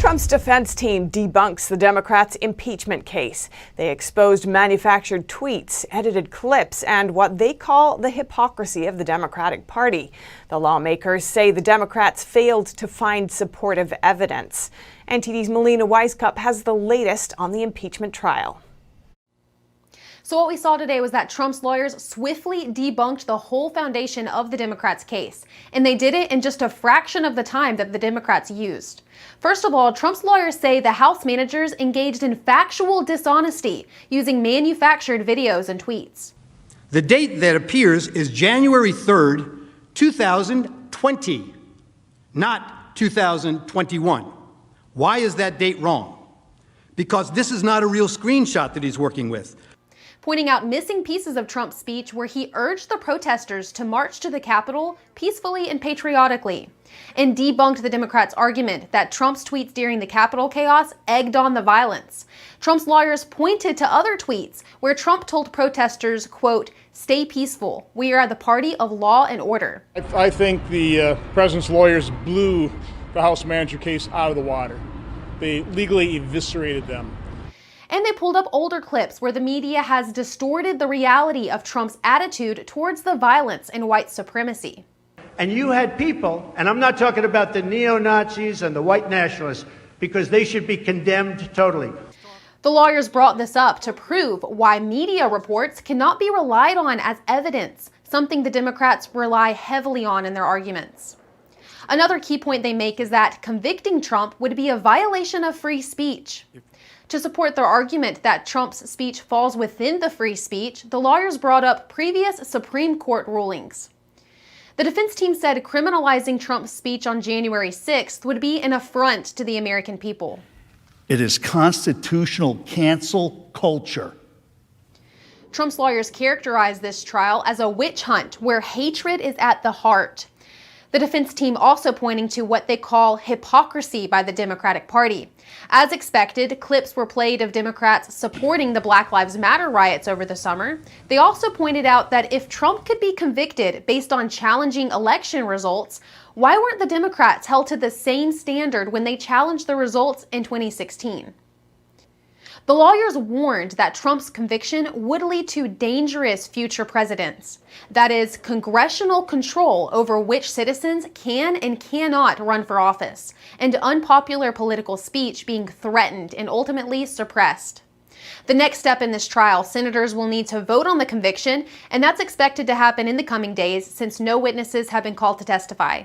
Trump's defense team debunks the Democrats' impeachment case. They exposed manufactured tweets, edited clips, and what they call the hypocrisy of the Democratic Party. The lawmakers say the Democrats failed to find supportive evidence. NTD's Melina Weiskup has the latest on the impeachment trial. So what we saw today was that Trump's lawyers swiftly debunked the whole foundation of the Democrats' case, and they did it in just a fraction of the time that the Democrats used. First of all, Trump's lawyers say the House managers engaged in factual dishonesty using manufactured videos and tweets. The date that appears is January 3rd, 2020, not 2021. Why is that date wrong? Because this is not a real screenshot that he's working with. Pointing out missing pieces of Trump's speech where he urged the protesters to march to the Capitol peacefully and patriotically, and debunked the Democrats' argument that Trump's tweets during the Capitol chaos egged on the violence. Trump's lawyers pointed to other tweets where Trump told protesters, quote, "Stay peaceful. We are the party of law and order." I think the president's lawyers blew the House manager case out of the water. They legally eviscerated them. And they pulled up older clips where the media has distorted the reality of Trump's attitude towards the violence and white supremacy. And you had people, and I'm not talking about the neo-Nazis and the white nationalists, because they should be condemned totally. The lawyers brought this up to prove why media reports cannot be relied on as evidence, something the Democrats rely heavily on in their arguments. Another key point they make is that convicting Trump would be a violation of free speech. To support their argument that Trump's speech falls within the free speech, the lawyers brought up previous Supreme Court rulings. The defense team said criminalizing Trump's speech on January 6th would be an affront to the American people. It is constitutional cancel culture. Trump's lawyers characterized this trial as a witch hunt where hatred is at the heart. The defense team also pointing to what they call hypocrisy by the Democratic Party. As expected, clips were played of Democrats supporting the Black Lives Matter riots over the summer. They also pointed out that if Trump could be convicted based on challenging election results, why weren't the Democrats held to the same standard when they challenged the results in 2016? The lawyers warned that Trump's conviction would lead to dangerous future presidents. That is, congressional control over which citizens can and cannot run for office, and unpopular political speech being threatened and ultimately suppressed. The next step in this trial, senators will need to vote on the conviction, and that's expected to happen in the coming days since no witnesses have been called to testify.